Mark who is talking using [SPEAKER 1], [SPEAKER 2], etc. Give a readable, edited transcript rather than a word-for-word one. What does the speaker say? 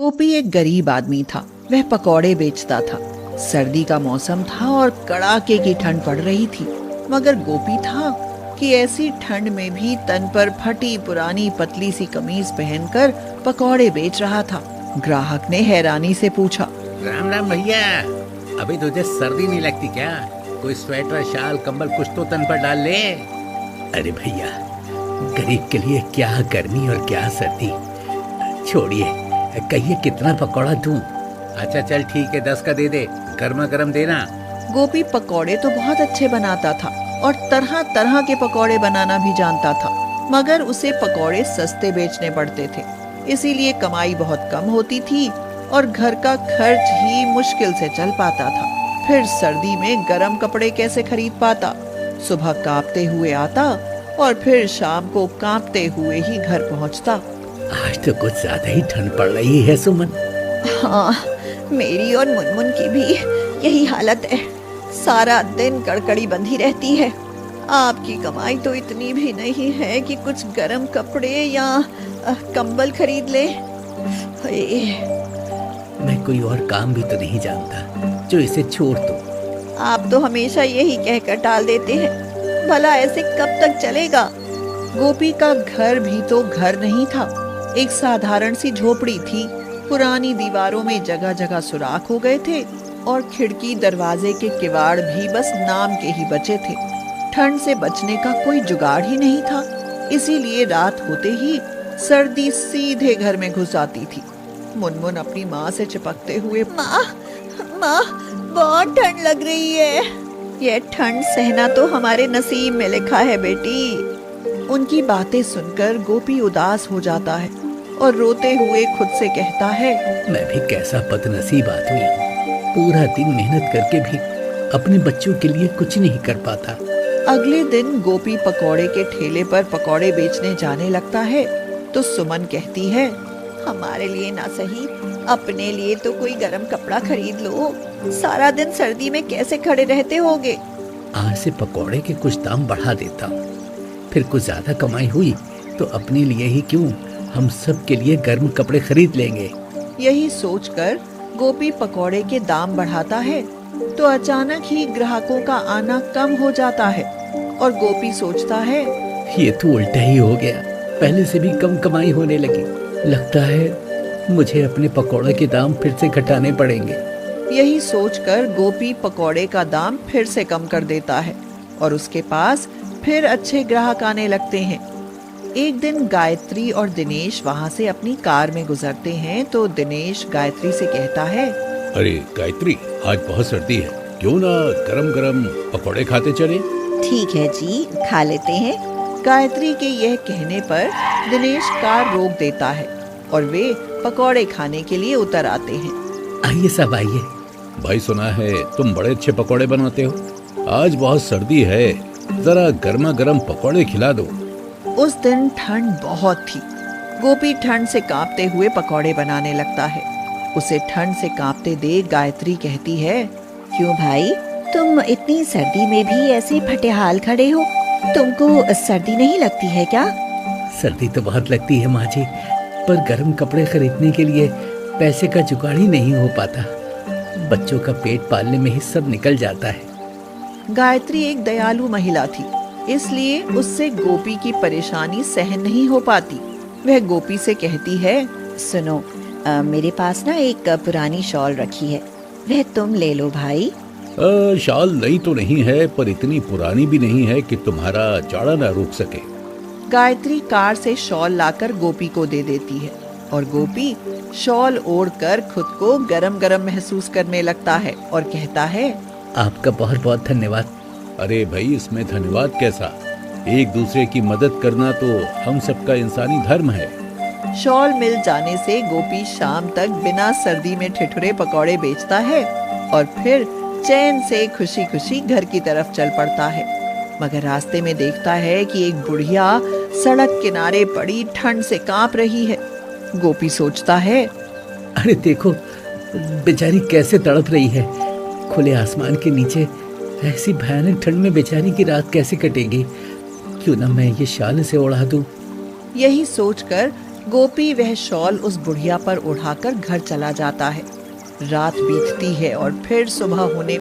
[SPEAKER 1] गोपी एक गरीब आदमी था। वह पकौड़े बेचता था। सर्दी का मौसम था और कड़ाके की ठंड पड़ रही थी, मगर गोपी था कि ऐसी ठंड में भी तन पर फटी पुरानी पतली सी कमीज पहनकर पकौड़े बेच रहा था। ग्राहक ने हैरानी से पूछा,
[SPEAKER 2] राम राम भैया, अभी तुझे सर्दी नहीं लगती क्या? कोई स्वेटर शाल कंबल कुछ तो तन पर डाल ले। अरे भैया, गरीब के लिए क्या गर्मी और क्या सर्दी। छोड़िए, कहिए कितना पकौड़ा दूं? अच्छा चल ठीक है, 10 का दे दे, गर्मा गर्म देना।
[SPEAKER 1] गोपी पकौड़े तो बहुत अच्छे बनाता था और तरह तरह के पकौड़े बनाना भी जानता था, मगर उसे पकौड़े सस्ते बेचने पड़ते थे, इसीलिए कमाई बहुत कम होती थी और घर का खर्च ही मुश्किल से चल पाता था। फिर सर्दी में गर्म कपड़े कैसे खरीद पाता? सुबह कांपते हुए आता और फिर शाम को कांपते हुए ही घर पहुंचता।
[SPEAKER 2] आज तो कुछ ज्यादा ही ठंड पड़ रही है सुमन।
[SPEAKER 1] हाँ, मेरी और मुनमुन की भी यही हालत है। सारा दिन कड़कड़ी बंधी रहती है। आपकी कमाई तो इतनी भी नहीं है कि कुछ गर्म कपड़े या कंबल खरीद ले।
[SPEAKER 2] मैं कोई और काम भी तो नहीं जानता जो इसे छोड़ दो।
[SPEAKER 1] आप तो हमेशा यही कहकर टाल देते हैं। भला ऐसे कब तक चलेगा? गोपी का घर भी तो घर नहीं था, एक साधारण सी झोपड़ी थी। पुरानी दीवारों में जगह जगह सुराख हो गए थे और खिड़की दरवाजे के किवाड़ भी बस नाम के ही बचे थे। ठंड से बचने का कोई जुगाड़ ही नहीं था, इसीलिए रात होते ही सर्दी सीधे घर में घुस आती थी। मुनमुन अपनी माँ से चिपकते हुए, माँ माँ बहुत ठंड लग रही है। यह ठंड सहना तो हमारे नसीब में लिखा है बेटी। उनकी बातें सुनकर गोपी उदास हो जाता है और रोते हुए खुद से कहता है,
[SPEAKER 2] मैं भी कैसा बदनसीब आदमी हूँ। पूरा दिन मेहनत करके भी अपने बच्चों के लिए कुछ नहीं कर पाता।
[SPEAKER 1] अगले दिन गोपी पकौड़े के ठेले पर पकौड़े बेचने जाने लगता है तो सुमन कहती है, हमारे लिए ना सही, अपने लिए तो कोई गर्म कपड़ा खरीद लो। सारा दिन सर्दी में कैसे खड़े रहते होगे?
[SPEAKER 2] आज से पकौड़े के कुछ दाम बढ़ा देता हूँ, फिर कुछ ज्यादा कमाई हुई तो अपने लिए ही क्यों, हम सब के लिए गर्म कपड़े खरीद लेंगे।
[SPEAKER 1] यही सोचकर गोपी पकौड़े के दाम बढ़ाता है तो अचानक ही ग्राहकों का आना कम हो जाता है और गोपी सोचता है,
[SPEAKER 2] ये तो उल्टा ही हो गया, पहले से भी कम कमाई होने लगी। लगता है मुझे अपने पकौड़े के दाम फिर से घटाने पड़ेंगे।
[SPEAKER 1] यही सोचकर गोपी पकौड़े का दाम फिर से कम कर देता है और उसके पास फिर अच्छे ग्राहक आने लगते हैं। एक दिन गायत्री और दिनेश वहाँ से अपनी कार में गुजरते हैं तो दिनेश गायत्री से कहता है,
[SPEAKER 3] अरे गायत्री, आज बहुत सर्दी है, क्यों ना गरम गरम पकौड़े खाते चले?
[SPEAKER 1] ठीक है जी, खा लेते हैं। गायत्री के यह कहने पर दिनेश कार रोक देता है और वे पकौड़े खाने के लिए उतर आते हैं।
[SPEAKER 2] आइए सब आइए।
[SPEAKER 3] भाई सुना है तुम बड़े अच्छे पकौड़े बनाते हो, आज बहुत सर्दी है, जरा गर्मा गर्म पकौड़े खिला दो।
[SPEAKER 1] उस दिन ठंड बहुत थी। गोपी ठंड से कांपते हुए पकौड़े बनाने लगता है। उसे ठंड से कांपते देख गायत्री कहती है, क्यों भाई, तुम इतनी सर्दी में भी ऐसे फटेहाल खड़े हो? तुमको सर्दी नहीं लगती है क्या?
[SPEAKER 2] सर्दी तो बहुत लगती है माँ जी, पर गर्म कपड़े खरीदने के लिए पैसे का जुगाड़ ही नहीं हो पाता। बच्चों का पेट पालने में ही सब निकल जाता है।
[SPEAKER 1] गायत्री एक दयालु महिला थी, इसलिए उससे गोपी की परेशानी सहन नहीं हो पाती। वह गोपी से कहती है, सुनो, मेरे पास ना एक पुरानी शॉल रखी है, वह तुम ले लो भाई।
[SPEAKER 3] शाल नई तो नहीं है, पर इतनी पुरानी भी नहीं है कि तुम्हारा जाड़ा ना रुक सके।
[SPEAKER 1] गायत्री कार से शॉल लाकर गोपी को दे देती है और गोपी शॉल ओढ़कर खुद को गरम गरम महसूस करने लगता है और कहता है,
[SPEAKER 2] आपका बहुत बहुत धन्यवाद।
[SPEAKER 3] अरे भाई, इसमें धन्यवाद कैसा, एक दूसरे की मदद करना तो हम सबका इंसानी धर्म है।
[SPEAKER 1] शॉल मिल जाने से गोपी शाम तक बिना सर्दी में ठिठुरे पकौड़े बेचता है और फिर चैन से खुशी खुशी घर की तरफ चल पड़ता है। मगर रास्ते में देखता है कि एक बुढ़िया सड़क किनारे पड़ी ठंड से कांप रही है। गोपी सोचता है,
[SPEAKER 2] अरे देखो, बेचारी कैसे तड़प रही है। खुले आसमान के नीचे ऐसी भयानक ठंड में बेचारी की रात कैसे कटेगी। क्यों ना मैं ये शाल से ओढ़ा दूं।
[SPEAKER 1] यही सोचकर गोपी वह शॉल उस बुढ़िया पर उड़ाकर घर चला जाता है। रात बीतती है और फिर सुबह होने